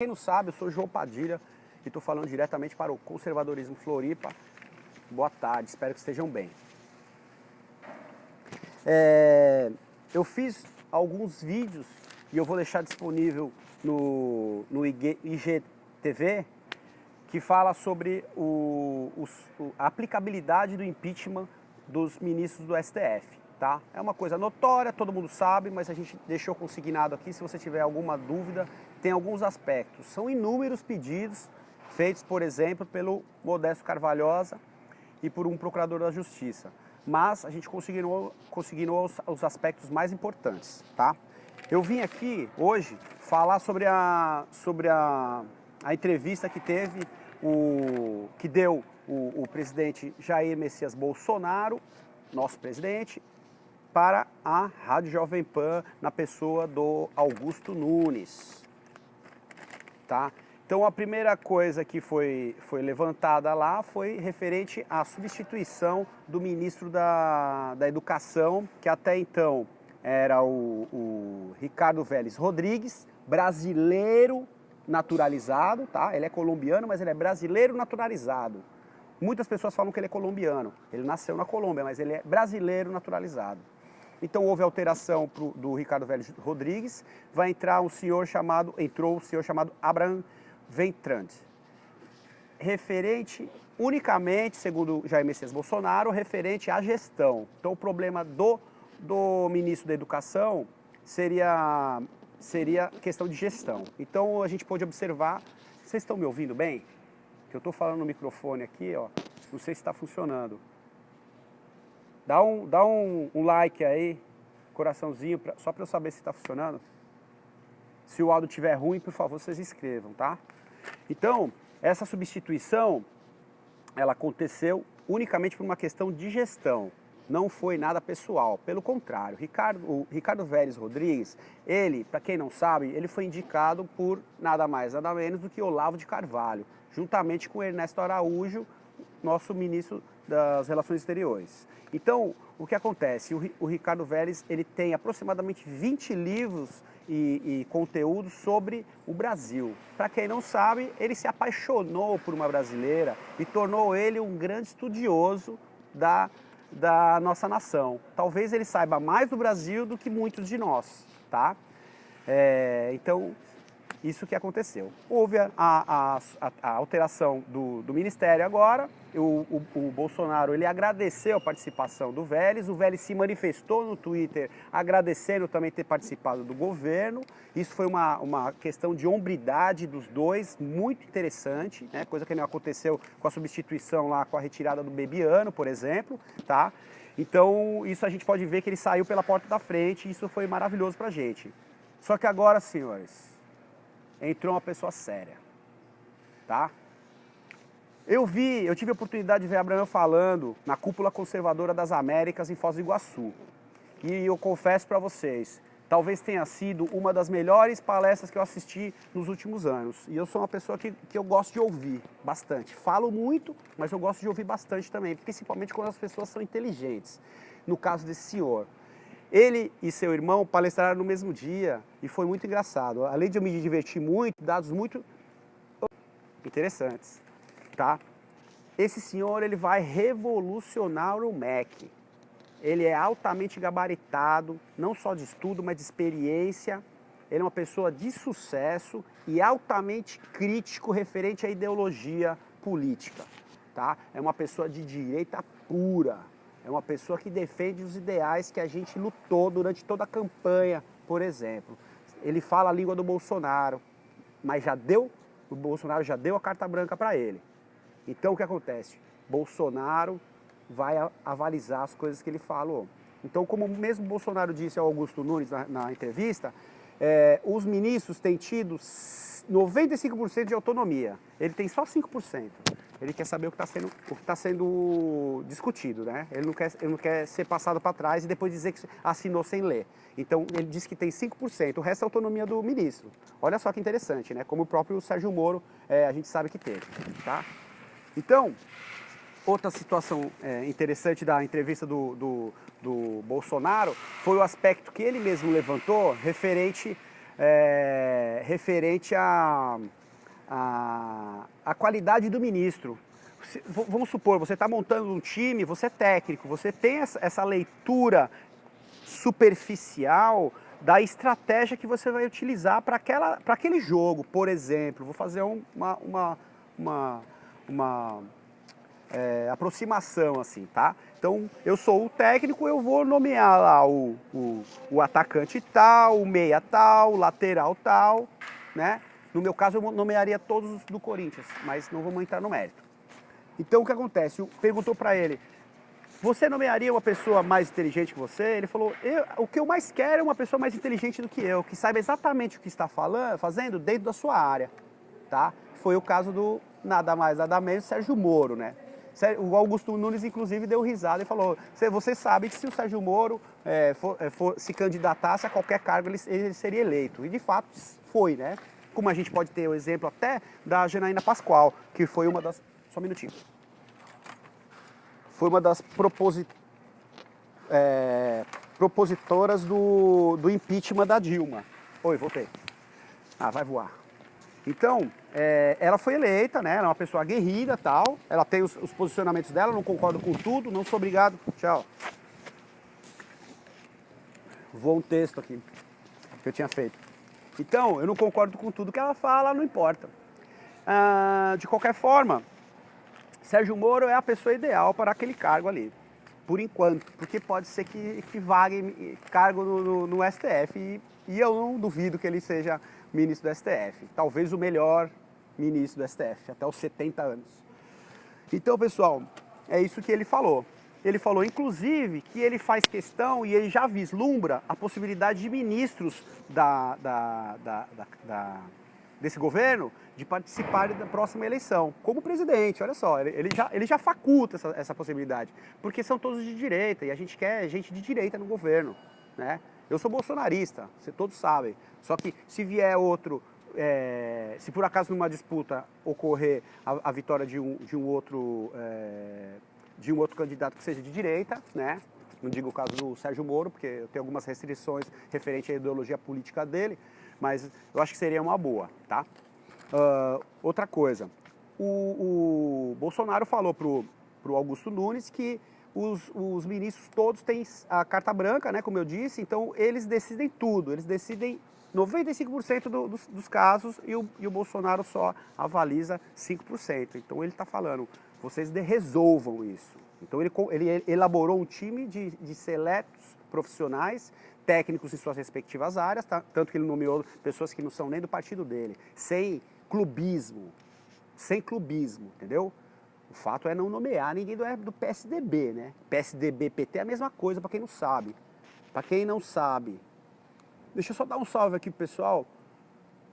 Quem não sabe, eu sou João Padilha e estou falando diretamente para o Conservadorismo Floripa. Boa tarde, espero que estejam bem. Eu fiz alguns vídeos e eu vou deixar disponível no IGTV que fala sobre a aplicabilidade do impeachment dos ministros do STF. Tá? É uma coisa notória, todo mundo sabe, mas a gente deixou consignado aqui. Se você tiver alguma dúvida, tem alguns aspectos. São inúmeros pedidos feitos, por exemplo, pelo Modesto Carvalhosa e por um procurador da Justiça. Mas a gente conseguiu os aspectos mais importantes. Tá? Eu vim aqui hoje falar sobre a entrevista que teve que deu o presidente Jair Messias Bolsonaro, nosso presidente, para a Rádio Jovem Pan, na pessoa do Augusto Nunes. Tá? Então a primeira coisa que foi levantada lá foi referente à substituição do ministro da Educação, que até então era o Ricardo Vélez Rodrigues, brasileiro naturalizado, tá? Ele é colombiano, mas ele é brasileiro naturalizado. Muitas pessoas falam que ele é colombiano, ele nasceu na Colômbia, mas ele é brasileiro naturalizado. Então houve alteração do Ricardo Vélez Rodrigues, entrou o senhor chamado Abraham Weintraub, referente unicamente, segundo Jair Messias Bolsonaro, referente à gestão. Então o problema do ministro da Educação seria questão de gestão. Então a gente pôde observar, vocês estão me ouvindo bem? Eu estou falando no microfone aqui, ó, não sei se está funcionando. Dá um like aí, coraçãozinho, só para eu saber se está funcionando. Se o áudio estiver ruim, por favor, vocês escrevam, tá? Então, essa substituição, ela aconteceu unicamente por uma questão de gestão. Não foi nada pessoal, pelo contrário. O Ricardo Vélez Rodrigues, ele, para quem não sabe, ele foi indicado por nada mais, nada menos do que Olavo de Carvalho, juntamente com Ernesto Araújo, nosso ministro das Relações Exteriores. Então, o que acontece? O Ricardo Vélez, ele tem aproximadamente 20 livros e conteúdos sobre o Brasil. Para quem não sabe, ele se apaixonou por uma brasileira e tornou ele um grande estudioso da nossa nação. Talvez ele saiba mais do Brasil do que muitos de nós, tá? Então, isso que aconteceu. Houve a alteração do Ministério agora, o Bolsonaro ele agradeceu a participação do Vélez, o Vélez se manifestou no Twitter agradecendo também ter participado do governo. Isso foi uma questão de hombridade dos dois, muito interessante, né? Coisa que não aconteceu com a substituição lá, com a retirada do Bebiano, por exemplo, tá? Então, isso a gente pode ver que ele saiu pela porta da frente e isso foi maravilhoso pra gente. Só que agora, senhores, entrou uma pessoa séria, tá? Eu tive a oportunidade de ver Abraham falando na Cúpula Conservadora das Américas em Foz do Iguaçu. E eu confesso para vocês, talvez tenha sido uma das melhores palestras que eu assisti nos últimos anos. E eu sou uma pessoa que eu gosto de ouvir bastante. Falo muito, mas eu gosto de ouvir bastante também, principalmente quando as pessoas são inteligentes. No caso desse senhor. Ele e seu irmão palestraram no mesmo dia e foi muito engraçado. Além de eu me divertir muito, dados muito interessantes, tá? Esse senhor, ele vai revolucionar o MEC. Ele é altamente gabaritado, não só de estudo, mas de experiência. Ele é uma pessoa de sucesso e altamente crítico referente à ideologia política, tá? É uma pessoa de direita pura. É uma pessoa que defende os ideais que a gente lutou durante toda a campanha, por exemplo. Ele fala a língua do Bolsonaro, mas o Bolsonaro já deu a carta branca para ele. Então o que acontece? Bolsonaro vai avalizar as coisas que ele falou. Então, como mesmo Bolsonaro disse ao Augusto Nunes na entrevista, os ministros têm tido 95% de autonomia. Ele tem só 5%. Ele quer saber o que está sendo discutido, né? Ele não quer ser passado para trás e depois dizer que assinou sem ler. Então, ele diz que tem 5%, o resto é autonomia do ministro. Olha só que interessante, né? Como o próprio Sérgio Moro, a gente sabe que teve, tá? Então, outra situação interessante da entrevista do Bolsonaro foi o aspecto que ele mesmo levantou referente referente à qualidade do ministro. Vamos supor, você está montando um time, você é técnico, você tem essa leitura superficial da estratégia que você vai utilizar para aquele jogo. Por exemplo, vou fazer uma aproximação assim, tá? Então, eu sou o técnico, eu vou nomear lá o atacante tal, o meia tal, o lateral tal, né? No meu caso, eu nomearia todos do Corinthians, mas não vamos entrar no mérito. Então, o que acontece? Perguntou para ele, você nomearia uma pessoa mais inteligente que você? Ele falou, o que eu mais quero é uma pessoa mais inteligente do que eu, que saiba exatamente o que está fazendo dentro da sua área, tá? Foi o caso do nada mais, nada menos, Sérgio Moro, né? O Augusto Nunes, inclusive, deu risada e falou, você sabe que se o Sérgio Moro se candidatasse a qualquer cargo, ele seria eleito. E, de fato, foi, né? Como a gente pode ter o exemplo até da Janaína Pascoal, que foi uma das... Só um minutinho. Foi uma das propositoras do impeachment da Dilma. Oi, voltei. Ah, vai voar. Então, ela foi eleita, né? Ela é uma pessoa aguerrida e tal. Ela tem os posicionamentos dela, não concordo com tudo, não sou obrigado. Tchau. Vou um texto aqui que eu tinha feito. Então, eu não concordo com tudo que ela fala, não importa. De qualquer forma, Sérgio Moro é a pessoa ideal para aquele cargo ali, por enquanto, porque pode ser que vague cargo no STF e eu não duvido que ele seja ministro do STF, talvez o melhor ministro do STF, até os 70 anos. Então, pessoal, é isso que ele falou. Ele falou, inclusive, que ele faz questão e ele já vislumbra a possibilidade de ministros desse governo de participar da próxima eleição, como presidente, olha só, ele já faculta essa possibilidade, porque são todos de direita e a gente quer gente de direita no governo, né? Eu sou bolsonarista, todos sabem, só que se vier outro, se por acaso numa disputa ocorrer a vitória de um outro candidato que seja de direita, né? Não digo o caso do Sérgio Moro, porque eu tenho algumas restrições referente à ideologia política dele, mas eu acho que seria uma boa, tá? Outra coisa, o Bolsonaro falou pro Augusto Nunes que os ministros todos têm a carta branca, né, como eu disse, então eles decidem tudo, eles decidem 95% dos casos e o Bolsonaro só avaliza 5%. Então ele está falando, vocês resolvam isso. Então ele elaborou um time de seletos profissionais, técnicos em suas respectivas áreas, tá? Tanto que ele nomeou pessoas que não são nem do partido dele, sem clubismo, entendeu? O fato é não nomear ninguém do PSDB, né? PSDB, PT é a mesma coisa, para quem não sabe. Para quem não sabe. Deixa eu só dar um salve aqui pro pessoal.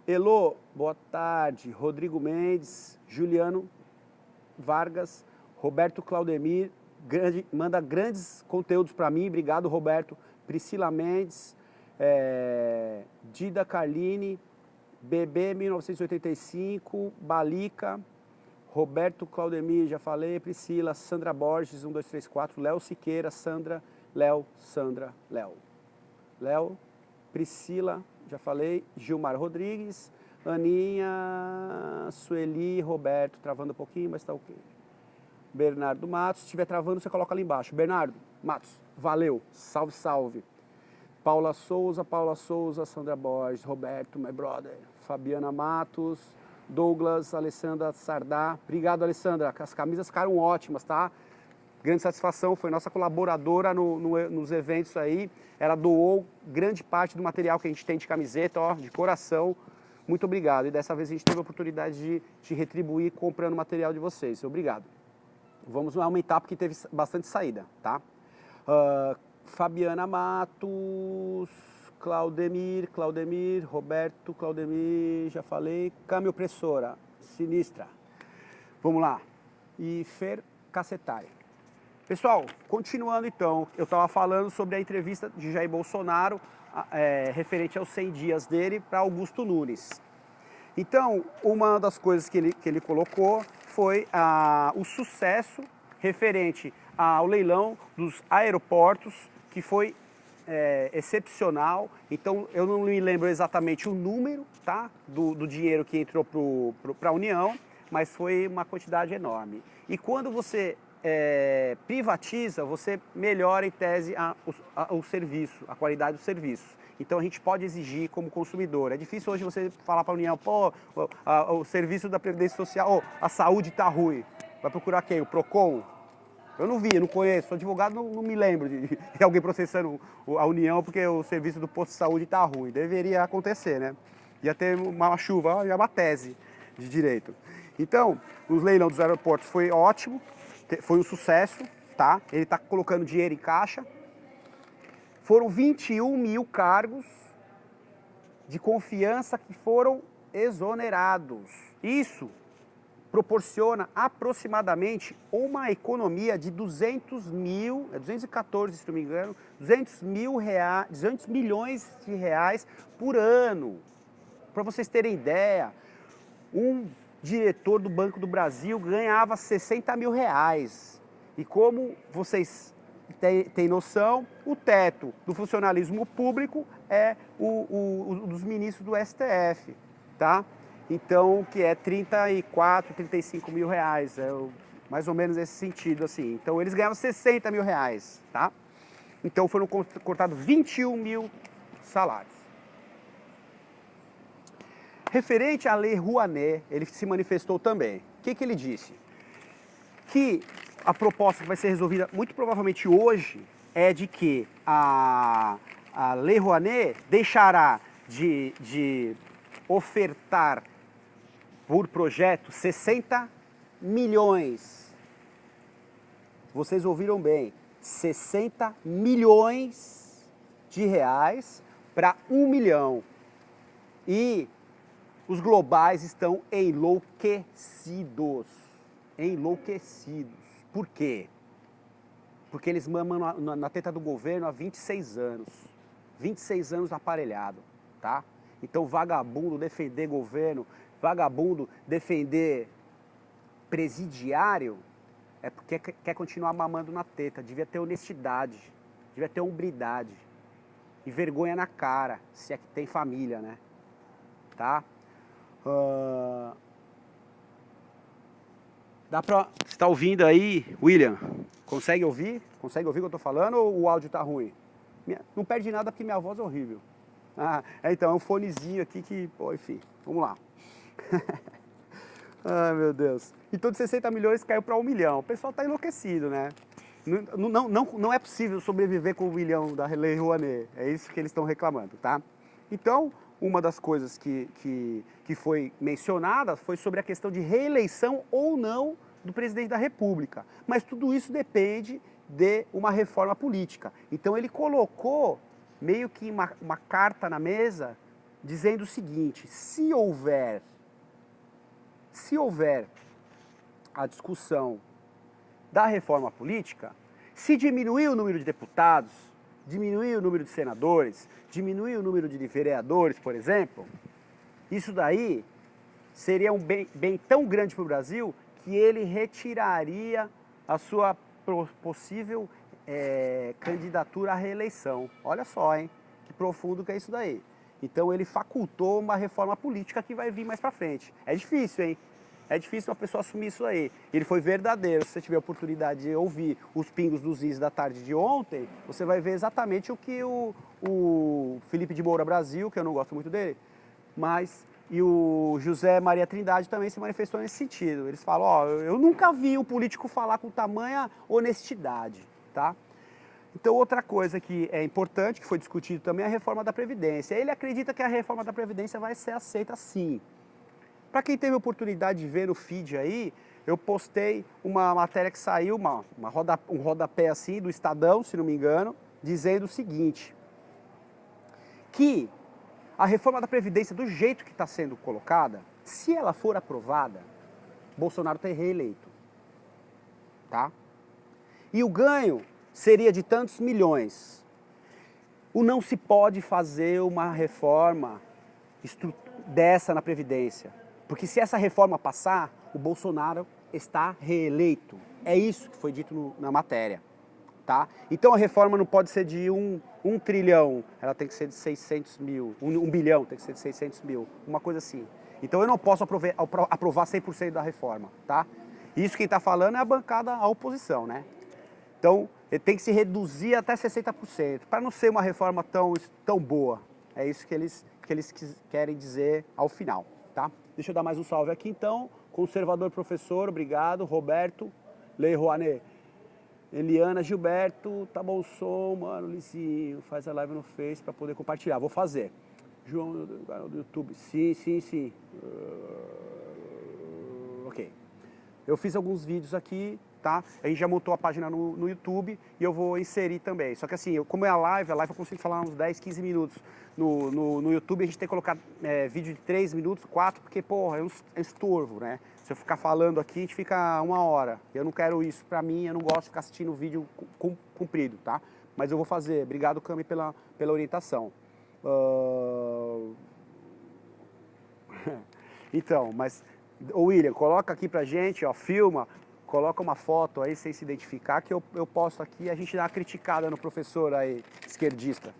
Elô, boa tarde. Rodrigo Mendes, Juliano Vargas, Roberto Claudemir, manda grandes conteúdos para mim. Obrigado, Roberto. Priscila Mendes, Dida Carline, BB 1985, Balica, Roberto Claudemir, já falei, Priscila, Sandra Borges, 1, 2, 3, 4, Léo Siqueira, Sandra, Léo, Priscila, já falei, Gilmar Rodrigues, Aninha, Sueli, Roberto, travando um pouquinho, mas tá ok. Bernardo Matos, se estiver travando, você coloca ali embaixo. Bernardo Matos, valeu, salve, salve. Paula Souza, Sandra Borges, Roberto, my brother. Fabiana Matos, Douglas, Alessandra Sardá. Obrigado, Alessandra, as camisas ficaram ótimas, tá? Grande satisfação, foi nossa colaboradora nos eventos aí. Ela doou grande parte do material que a gente tem de camiseta, ó, de coração. Muito obrigado. E dessa vez a gente teve a oportunidade de retribuir comprando material de vocês. Obrigado. Vamos aumentar porque teve bastante saída, tá? Fabiana Matos, Claudemir, Roberto, Claudemir, já falei. Câmbio opressora, sinistra. Vamos lá. E Fer Cacetari. Pessoal, continuando então, eu estava falando sobre a entrevista de Jair Bolsonaro referente aos 100 dias dele para Augusto Nunes. Então, uma das coisas que ele colocou foi o sucesso referente ao leilão dos aeroportos, que foi excepcional. Então, eu não me lembro exatamente o número, tá, do dinheiro que entrou para a União, mas foi uma quantidade enorme. E quando você privatiza, você melhora, em tese, o serviço, a qualidade do serviço. Então, a gente pode exigir como consumidor. É difícil hoje você falar para a União, pô, o serviço da Previdência Social, a saúde está ruim. Vai procurar quem? O PROCON? Eu não vi, eu não conheço, sou advogado, não me lembro de alguém processando a União porque o serviço do posto de saúde está ruim. Deveria acontecer, né? Ia ter uma chuva, ia uma tese de direito. Então, o leilão dos aeroportos foi ótimo, foi um sucesso, tá? Ele está colocando dinheiro em caixa. Foram 21 mil cargos de confiança que foram exonerados. Isso proporciona aproximadamente uma economia de 214, se não me engano, 200 milhões de reais por ano. Para vocês terem ideia, um diretor do Banco do Brasil ganhava 60 mil reais. E como vocês têm noção, o teto do funcionalismo público é o dos ministros do STF, tá? Então, que é 34, 35 mil reais, mais ou menos esse sentido, assim. Então, eles ganhavam 60 mil reais, tá? Então, foram cortados 21 mil salários. Referente à Lei Rouanet, ele se manifestou também. O que ele disse? Que a proposta que vai ser resolvida, muito provavelmente hoje, é de que a Lei Rouanet deixará de ofertar por projeto 60 milhões. Vocês ouviram bem, 60 milhões de reais para 1 milhão. E os globais estão enlouquecidos. Enlouquecidos. Por quê? Porque eles mamam na teta do governo há 26 anos. 26 anos aparelhado, tá? Então, vagabundo defender governo, vagabundo defender presidiário, é porque quer continuar mamando na teta. Devia ter honestidade, devia ter hombridade e vergonha na cara, se é que tem família, né? Tá? Dá pra... Você tá ouvindo aí, William? Consegue ouvir? Consegue ouvir o que eu tô falando ou o áudio tá ruim? Não perde nada porque minha voz é horrível. Então, é um fonezinho aqui que... Pô, enfim, vamos lá. Ai, meu Deus. Então, de 60 milhões caiu para 1 milhão. O pessoal tá enlouquecido, né? Não é possível sobreviver com 1 milhão da Lei Rouanet. É isso que eles estão reclamando, tá? Então, uma das coisas que foi mencionada foi sobre a questão de reeleição ou não do presidente da República. Mas tudo isso depende de uma reforma política. Então ele colocou meio que uma carta na mesa dizendo o seguinte: se houver a discussão da reforma política, se diminuir o número de deputados, diminuir o número de senadores, diminuir o número de vereadores, por exemplo, isso daí seria um bem tão grande para o Brasil que ele retiraria a sua possível candidatura à reeleição. Olha só, hein? Que profundo que é isso daí. Então ele facultou uma reforma política que vai vir mais para frente. É difícil, hein? É difícil uma pessoa assumir isso aí. Ele foi verdadeiro. Se você tiver a oportunidade de ouvir os pingos dos is da tarde de ontem, você vai ver exatamente o que o Felipe de Moura Brasil, que eu não gosto muito dele, e o José Maria Trindade também se manifestou nesse sentido. Eles falam, ó, eu nunca vi um político falar com tamanha honestidade, tá? Então, outra coisa que é importante, que foi discutido também, é a reforma da Previdência. Ele acredita que a reforma da Previdência vai ser aceita sim. Para quem teve a oportunidade de ver no feed aí, eu postei uma matéria que saiu, um rodapé assim, do Estadão, se não me engano, dizendo o seguinte, que a reforma da Previdência, do jeito que está sendo colocada, se ela for aprovada, Bolsonaro tem reeleito, tá? E o ganho seria de tantos milhões. Não se pode fazer uma reforma dessa na Previdência. Porque se essa reforma passar, o Bolsonaro está reeleito. É isso que foi dito na matéria, tá? Então a reforma não pode ser de 1 trilhão, ela tem que ser de 600 mil, 1 bilhão tem que ser de 600 mil, uma coisa assim. Então eu não posso aprovar 100% da reforma, tá? Isso quem está falando é a bancada, a oposição, né? Então, ele tem que se reduzir até 60%, para não ser uma reforma tão boa. É isso que eles querem dizer ao final, tá? Deixa eu dar mais um salve aqui, então. Conservador professor, obrigado. Roberto, Lei Rouanet. Eliana Gilberto, tá bom o som, mano. Lizinho, faz a live no Face para poder compartilhar. Vou fazer. João, do canal do YouTube. Sim. Ok. Eu fiz alguns vídeos aqui, tá? A gente já montou a página no YouTube e eu vou inserir também. Só que assim, como é a live eu consigo falar uns 10, 15 minutos. No YouTube a gente tem que colocar vídeo de 3 minutos, 4, porque, porra, é um estorvo, né? Se eu ficar falando aqui, a gente fica 1 hora. Eu não quero isso pra mim, eu não gosto de ficar assistindo vídeo comprido, tá? Mas eu vou fazer. Obrigado, Cami, pela orientação. Então, mas... Ô William, coloca aqui pra gente, ó, filma, coloca uma foto aí sem se identificar que eu posto aqui e a gente dá uma criticada no professor aí, esquerdista.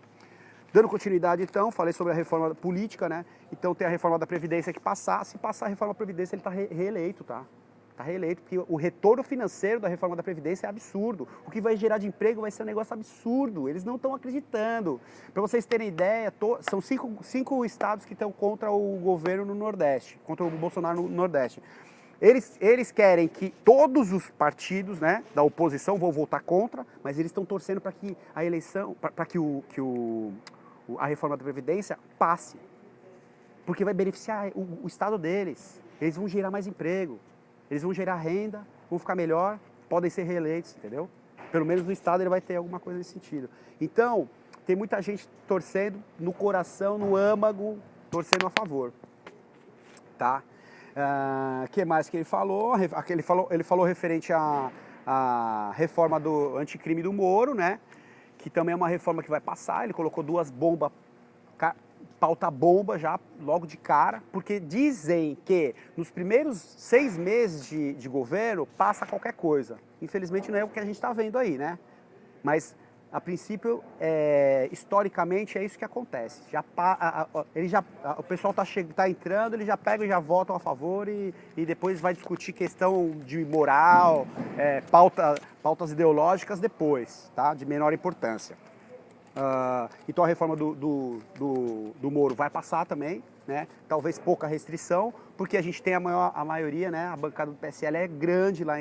Dando continuidade então, falei sobre a reforma política, né? Então tem a reforma da Previdência que passar, se passar a reforma da Previdência ele tá reeleito, tá? Tá reeleito, porque o retorno financeiro da reforma da Previdência é absurdo. O que vai gerar de emprego vai ser um negócio absurdo. Eles não estão acreditando. Para vocês terem ideia, são cinco estados que estão contra o governo no Nordeste, contra o Bolsonaro no Nordeste. Eles querem que todos os partidos, né, da oposição vão votar contra, mas eles estão torcendo para que a eleição, para que a reforma da Previdência passe. Porque vai beneficiar o estado deles. Eles vão gerar mais emprego. Eles vão gerar renda, vão ficar melhor, podem ser reeleitos, entendeu? Pelo menos no estado ele vai ter alguma coisa nesse sentido. Então, tem muita gente torcendo no coração, no âmago, torcendo a favor, tá? Que mais que ele falou? Ele falou referente à reforma do anticrime do Moro, né? Que também é uma reforma que vai passar. Ele colocou 2 bombas, pauta bomba já logo de cara, porque dizem que nos primeiros 6 meses de governo passa qualquer coisa. Infelizmente não é o que a gente está vendo aí, né? Mas a princípio, historicamente, é isso que acontece. O pessoal está entrando, eles já pegam e já votam a favor e depois vai discutir questão de moral, pautas ideológicas depois, tá? De menor importância. Então a reforma do Moro vai passar também, né? Talvez pouca restrição, porque a gente tem a maioria, né? A bancada do PSL é grande lá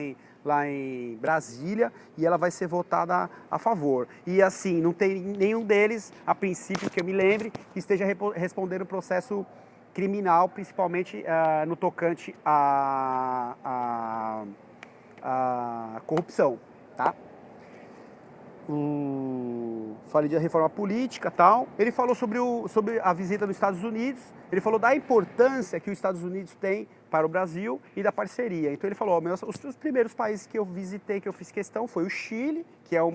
em Brasília e ela vai ser votada a favor. E assim, não tem nenhum deles, a princípio, que eu me lembre, que esteja respondendo processo criminal, principalmente no tocante à corrupção, tá? Falei de reforma política e tal. Ele falou sobre a visita dos Estados Unidos. Ele falou da importância que os Estados Unidos têm para o Brasil e da parceria. Então ele falou, os primeiros países que eu visitei, que eu fiz questão, foi o Chile, que é um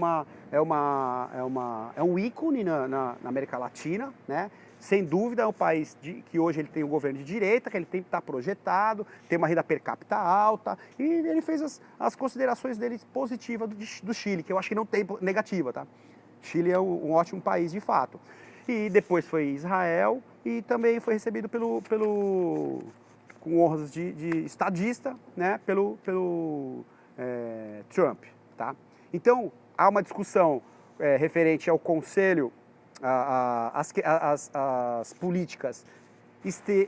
ícone na América Latina, né? Sem dúvida é um país que hoje ele tem um governo de direita, que ele tem que estar projetado, tem uma renda per capita alta, e ele fez as considerações dele positivas do Chile, que eu acho que não tem negativa, tá? Chile é um ótimo país de fato. E depois foi Israel e também foi recebido com honras de estadista, né? Pelo Trump, tá? Então há uma discussão referente ao Conselho, as políticas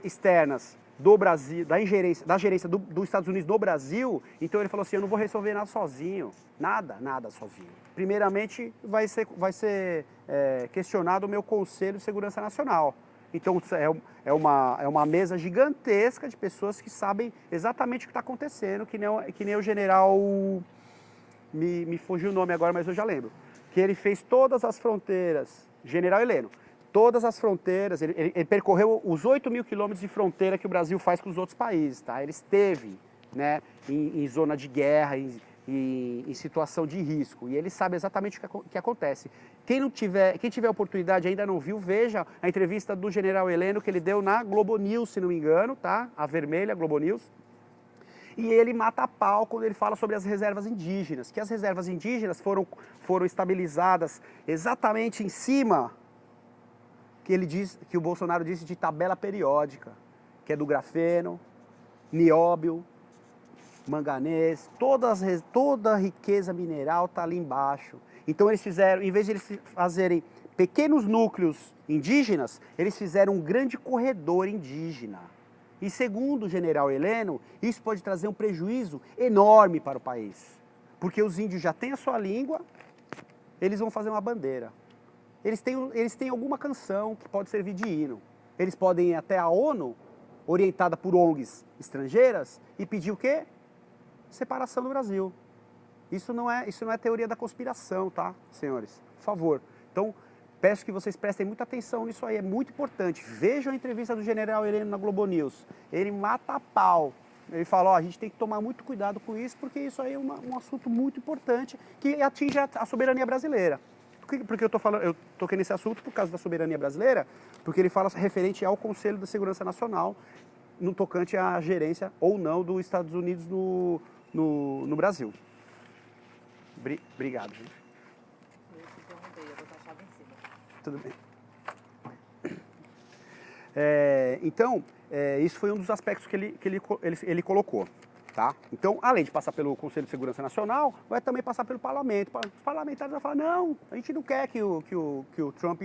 externas do Brasil, da gerência dos Estados Unidos no Brasil. Então ele falou assim, eu não vou resolver nada sozinho, nada sozinho. Primeiramente vai ser questionado o meu Conselho de Segurança Nacional. Então é uma mesa gigantesca de pessoas que sabem exatamente o que está acontecendo, que nem o general, me fugiu o nome agora, mas eu já lembro, que ele fez todas as fronteiras, general Heleno, todas as fronteiras, ele percorreu os 8 mil quilômetros de fronteira que o Brasil faz com os outros países, tá? Ele esteve, né, em zona de guerra, em situação de risco, e ele sabe exatamente o que acontece. Quem tiver oportunidade e ainda não viu, veja a entrevista do general Heleno que ele deu na Globo News, se não me engano, tá? A vermelha, Globo News. E ele mata a pau quando ele fala sobre as reservas indígenas, que as reservas indígenas foram estabilizadas exatamente em cima que o Bolsonaro disse de tabela periódica, que é do grafeno, nióbio, manganês, toda a riqueza mineral está ali embaixo. Então eles fizeram, em vez de eles fazerem pequenos núcleos indígenas, eles fizeram um grande corredor indígena. E segundo o general Heleno, isso pode trazer um prejuízo enorme para o país. Porque os índios já têm a sua língua, eles vão fazer uma bandeira. Eles têm alguma canção que pode servir de hino. Eles podem ir até a ONU, orientada por ONGs estrangeiras, e pedir o quê? Separação do Brasil. Isso não é teoria da conspiração, tá, senhores? Por favor. Então, peço que vocês prestem muita atenção nisso aí, é muito importante. Vejam a entrevista do general Heleno na Globo News. Ele mata a pau. Ele fala, ó, a gente tem que tomar muito cuidado com isso, porque isso aí é um assunto muito importante que atinge a soberania brasileira. Por que eu toquei nesse assunto? Por causa da soberania brasileira, porque ele fala referente ao Conselho da Segurança Nacional, no tocante à gerência ou não dos Estados Unidos no Brasil. Obrigado, gente. Eu te interrompei, eu botar a chave em cima. Tudo bem. Então, isso foi um dos aspectos que ele colocou. Tá? Então, além de passar pelo Conselho de Segurança Nacional, vai também passar pelo Parlamento. Os parlamentares vão falar, não, a gente não quer que o Trump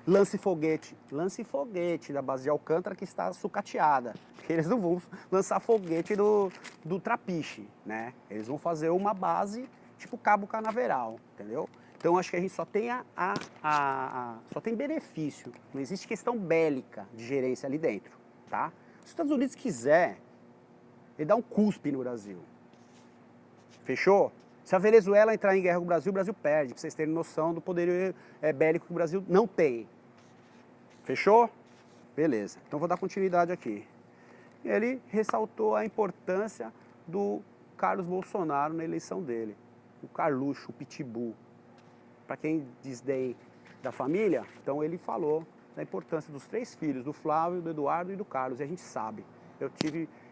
lance foguete da base de Alcântara que está sucateada. Porque eles não vão lançar foguete do Trapiche, né? Eles vão fazer uma base tipo Cabo Canaveral, entendeu? Então, acho que a gente só tem só tem benefício. Não existe questão bélica de gerência ali dentro, tá? Se os Estados Unidos quiser, ele dá um cuspe no Brasil. Fechou? Se a Venezuela entrar em guerra com o Brasil perde, pra vocês terem noção do poderio bélico que o Brasil não tem. Fechou? Beleza. Então vou dar continuidade aqui. Ele ressaltou a importância do Carlos Bolsonaro na eleição dele. O Carluxo, o Pitbull. Para quem desdém da família, então ele falou da importância dos 3 filhos, do Flávio, do Eduardo e do Carlos. E a gente sabe.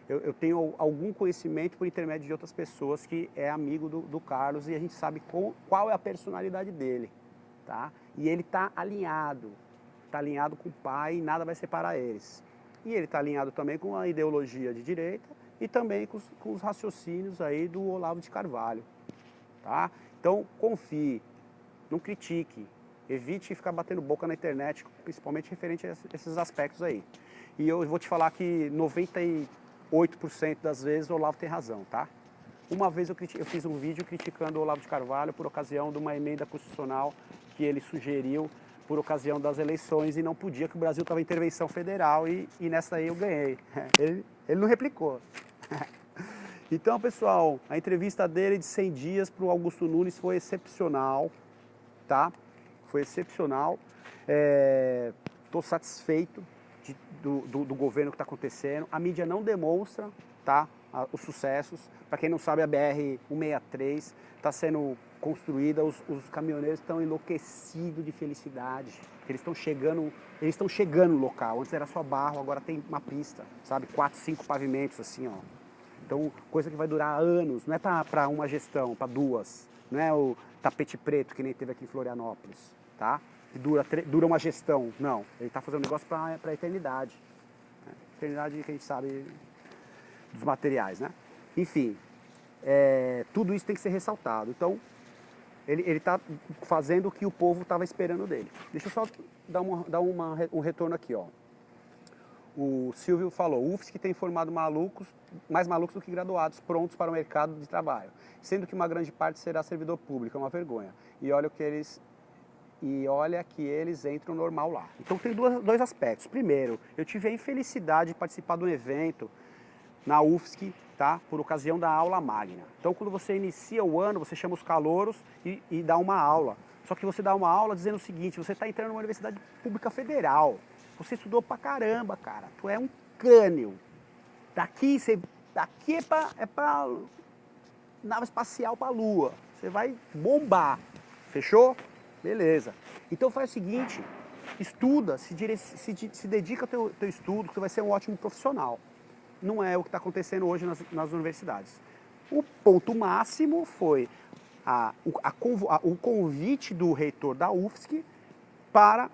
Eu tenho algum conhecimento por intermédio de outras pessoas que é amigo do Carlos e a gente sabe qual é a personalidade dele, tá? E ele está alinhado com o pai e nada vai separar eles. E ele está alinhado também com a ideologia de direita e também com os raciocínios aí do Olavo de Carvalho, tá? Então, confie, não critique, evite ficar batendo boca na internet, principalmente referente a esses aspectos aí. E eu vou te falar que 98% das vezes o Olavo tem razão, tá? Uma vez eu fiz um vídeo criticando o Olavo de Carvalho por ocasião de uma emenda constitucional que ele sugeriu por ocasião das eleições e não podia, que o Brasil estava em intervenção federal e nessa aí eu ganhei. Ele não replicou. Então, pessoal, a entrevista dele de 100 dias para o Augusto Nunes foi excepcional, tá? Foi excepcional. Estou satisfeito do governo que está acontecendo. A mídia não demonstra, tá, os sucessos. Para quem não sabe, a BR-163 está sendo construída, os caminhoneiros estão enlouquecidos de felicidade. Eles estão chegando no local. Antes era só barro, agora tem uma pista, sabe? 4, 5 pavimentos assim, ó. Então, coisa que vai durar anos. Não é para uma gestão, para 2. Não é o tapete preto que nem teve aqui em Florianópolis, tá? Que dura uma gestão. Não, ele está fazendo um negócio para a eternidade. Né? Eternidade que a gente sabe dos materiais, né? Enfim, tudo isso tem que ser ressaltado. Então, ele está fazendo o que o povo estava esperando dele. Deixa eu só dar um retorno aqui, ó. O Silvio falou, o UFSC tem formado mais malucos do que graduados prontos para o mercado de trabalho, sendo que uma grande parte será servidor público, é uma vergonha. E olha que eles entram normal lá. Então tem dois aspectos. Primeiro, eu tive a infelicidade de participar de um evento na UFSC, tá? Por ocasião da aula magna. Então quando você inicia o ano, você chama os calouros e dá uma aula. Só que você dá uma aula dizendo o seguinte, você está entrando numa universidade pública federal. Você estudou pra caramba, cara. Tu é um crânio. Daqui é pra nave espacial pra Lua. Você vai bombar. Fechou? Beleza. Então faz o seguinte, estuda, se dedica ao teu estudo, que você vai ser um ótimo profissional. não é o que está acontecendo hoje nas universidades. O ponto máximo foi o convite do reitor da UFSC para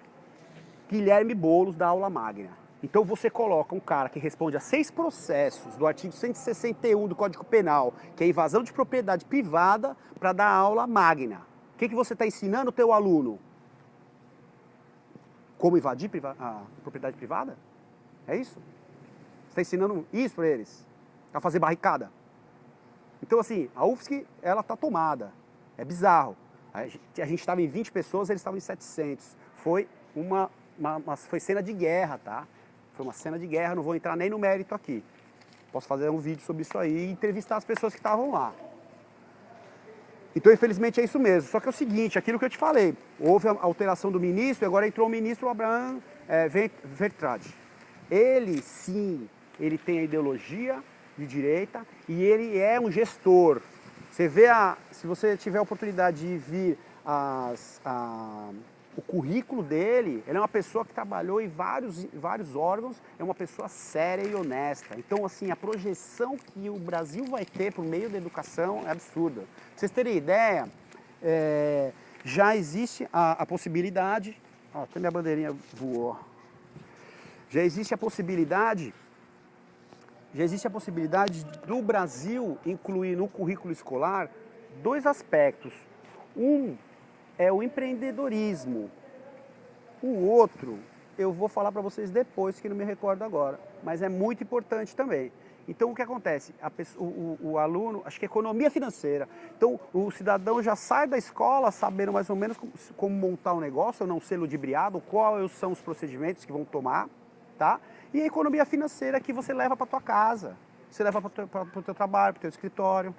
Guilherme Boulos da aula magna. Então você coloca um cara que responde a 6 processos do artigo 161 do Código Penal, que é invasão de propriedade privada, para dar aula magna. O que você está ensinando o teu aluno? Como invadir a propriedade privada? É isso? Você está ensinando isso para eles? A fazer barricada? Então assim, a UFSC, ela está tomada. É bizarro. A gente estava em 20 pessoas, eles estavam em 700. Foi foi cena de guerra, tá? Foi uma cena de guerra, não vou entrar nem no mérito aqui. Posso fazer um vídeo sobre isso aí e entrevistar as pessoas que estavam lá. Então, infelizmente, é isso mesmo. Só que é o seguinte, aquilo que eu te falei, houve a alteração do ministro e agora entrou o ministro Abraham Vertrade. Ele, sim, ele tem a ideologia de direita e ele é um gestor. Você vê, se você tiver a oportunidade de vir o currículo dele, ele é uma pessoa que trabalhou em vários órgãos, é uma pessoa séria e honesta. Então, assim, a projeção que o Brasil vai ter por meio da educação é absurda. Pra vocês terem ideia, já existe a possibilidade... Ó, até minha bandeirinha voou. Já existe a possibilidade do Brasil incluir no currículo escolar 2 aspectos. Um é o empreendedorismo. O outro, eu vou falar para vocês depois, que não me recordo agora, mas é muito importante também. Então, o que acontece? O aluno, acho que é economia financeira. Então, o cidadão já sai da escola sabendo mais ou menos como montar um negócio, ou não ser ludibriado, quais são os procedimentos que vão tomar, tá? E a economia financeira que você leva para tua casa, você leva para o teu trabalho, para o teu escritório,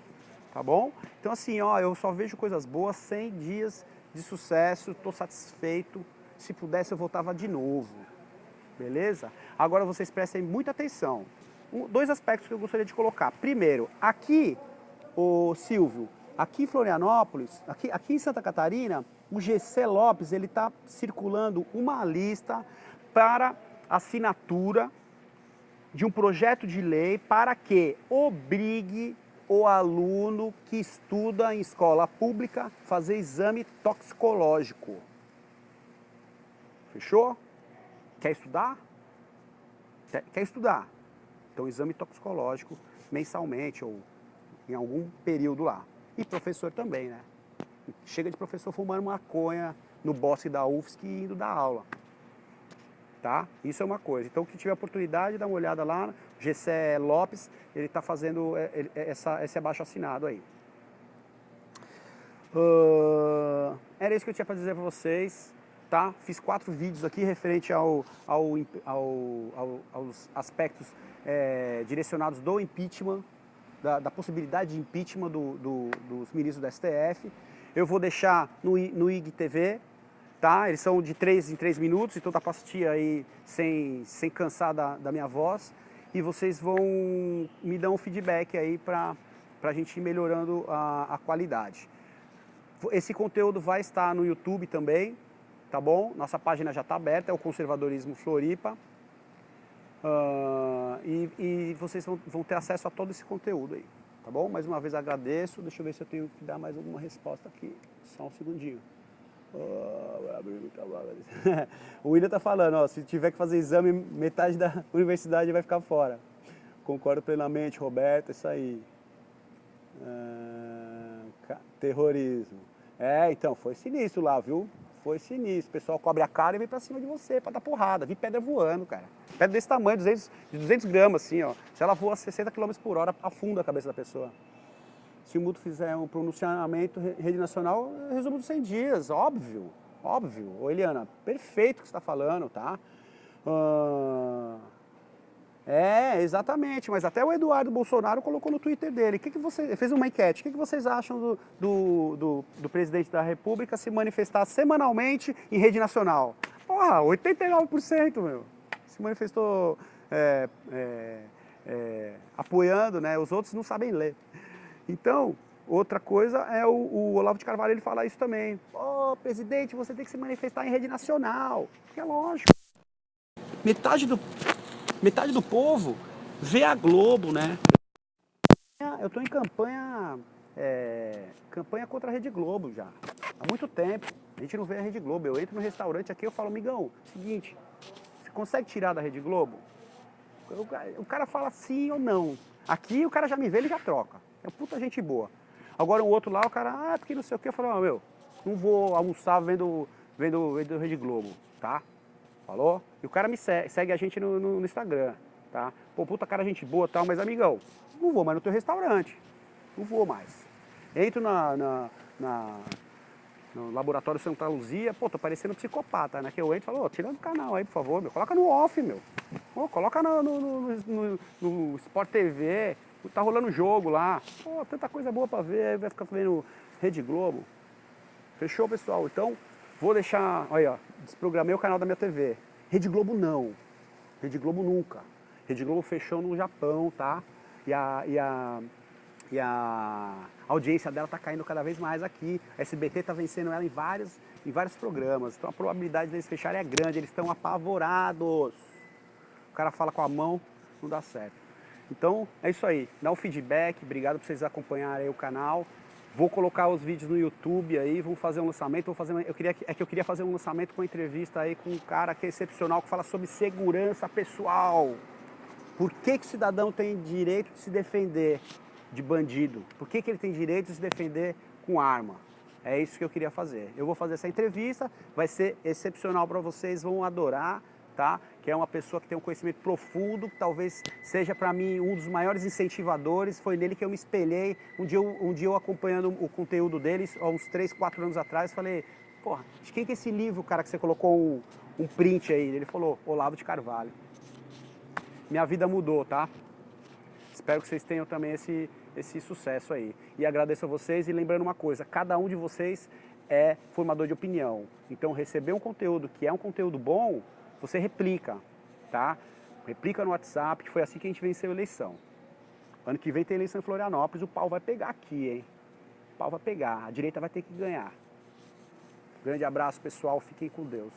tá bom? Então, assim, ó, eu só vejo coisas boas, 100 dias de sucesso, estou satisfeito. Se pudesse, eu voltava de novo, beleza? Agora vocês prestem muita atenção. 2 aspectos que eu gostaria de colocar. Primeiro, aqui, o Silvio, aqui em Florianópolis, aqui em Santa Catarina, o GC Lopes, ele está circulando uma lista para assinatura de um projeto de lei para que obrigue o aluno que estuda em escola pública fazer exame toxicológico. Fechou? Quer estudar? Quer estudar. Então, exame toxicológico mensalmente ou em algum período lá. E professor também, né? Chega de professor fumando maconha no bosque da UFSC e indo dar aula. Tá? Isso é uma coisa. Então, quem tiver oportunidade, dá uma olhada lá. GC Lopes, ele está fazendo esse abaixo assinado aí. Era isso que eu tinha para dizer para vocês. Tá? Fiz 4 vídeos aqui referente aos aspectos direcionados do impeachment, da possibilidade de impeachment dos ministros do STF. Eu vou deixar no IGTV. Tá? Eles são de 3 em 3 minutos, então dá para assistir aí sem cansar da minha voz. E vocês vão me dar um feedback aí para a gente ir melhorando a qualidade. Esse conteúdo vai estar no YouTube também, tá bom? Nossa página já está aberta, é o Conservadorismo Floripa. E vocês vão ter acesso a todo esse conteúdo aí, tá bom? Mais uma vez agradeço, deixa eu ver se eu tenho que dar mais alguma resposta aqui, só um segundinho. O William tá falando, ó, se tiver que fazer exame, metade da universidade vai ficar fora. Concordo plenamente, Roberto, isso aí. Terrorismo. Então, foi sinistro lá, viu? Foi sinistro. O pessoal cobre a cara e vem pra cima de você pra dar porrada. Vi pedra voando, cara. Pedra desse tamanho, de 200 gramas, assim, ó. Se ela voa a 60 km por hora, afunda a cabeça da pessoa. Se o Mútuo fizer um pronunciamento em rede nacional, resumo dos 100 dias, óbvio, óbvio. Ô Eliana, perfeito o que você está falando, tá? Exatamente, mas até o Eduardo Bolsonaro colocou no Twitter dele. Ele fez uma enquete, o que vocês acham do presidente da República se manifestar semanalmente em rede nacional? Porra, 89%, meu. Se manifestou apoiando, né? Os outros não sabem ler. Então, outra coisa é o Olavo de Carvalho, ele fala isso também. Presidente, você tem que se manifestar em rede nacional. Que é lógico. Metade do povo vê a Globo, né? Eu tô em campanha contra a Rede Globo já, há muito tempo. A gente não vê a Rede Globo. Eu entro no restaurante aqui, eu falo, amigão, seguinte, você consegue tirar da Rede Globo? O cara fala sim ou não. Aqui o cara já me vê, ele já troca. É puta gente boa. Agora o outro lá, o cara, porque não sei o que, eu falo, não vou almoçar vendo Rede Globo, tá? Falou? E o cara me segue a gente no Instagram, tá? Pô, puta cara, gente boa e tal, mas amigão, não vou mais no teu restaurante. Não vou mais. Entro no Laboratório Santa Luzia, pô, tô parecendo psicopata, né? Que eu entro e falo, ô, tira do canal aí, por favor, meu. Coloca no off, meu. Pô, coloca no Sport TV, tá rolando jogo lá. Pô, tanta coisa boa pra ver, aí vai ficar vendo Rede Globo. Fechou, pessoal? Então, vou deixar, olha, ó, desprogramei o canal da minha TV. Rede Globo não. Rede Globo nunca. Rede Globo fechou no Japão, tá? E a audiência dela está caindo cada vez mais aqui. A SBT está vencendo ela em vários programas. Então a probabilidade deles fecharem é grande, eles estão apavorados. O cara fala com a mão, não dá certo. Então é isso aí, dá um feedback, obrigado por vocês acompanharem aí o canal. Vou colocar os vídeos no YouTube aí, vamos fazer um lançamento. Eu queria fazer um lançamento com uma entrevista aí com um cara que é excepcional, que fala sobre segurança pessoal. Por que o cidadão tem direito de se defender de bandido? Por que ele tem direito de se defender com arma? É isso que eu queria fazer. Eu vou fazer essa entrevista, vai ser excepcional para vocês, vão adorar, tá? Que é uma pessoa que tem um conhecimento profundo, que talvez seja para mim um dos maiores incentivadores, foi nele que eu me espelhei. Um dia eu acompanhando o conteúdo deles, há uns 3, 4 anos atrás, falei, porra, de quem que é esse livro, cara, que você colocou um print aí? Ele falou, Olavo de Carvalho. Minha vida mudou, tá? Espero que vocês tenham também esse sucesso aí. E agradeço a vocês e lembrando uma coisa, cada um de vocês é formador de opinião. Então receber um conteúdo que é um conteúdo bom, você replica, tá? Replica no WhatsApp, que foi assim que a gente venceu a eleição. Ano que vem tem eleição em Florianópolis, o pau vai pegar aqui, hein? O pau vai pegar, a direita vai ter que ganhar. Grande abraço, pessoal, fiquem com Deus.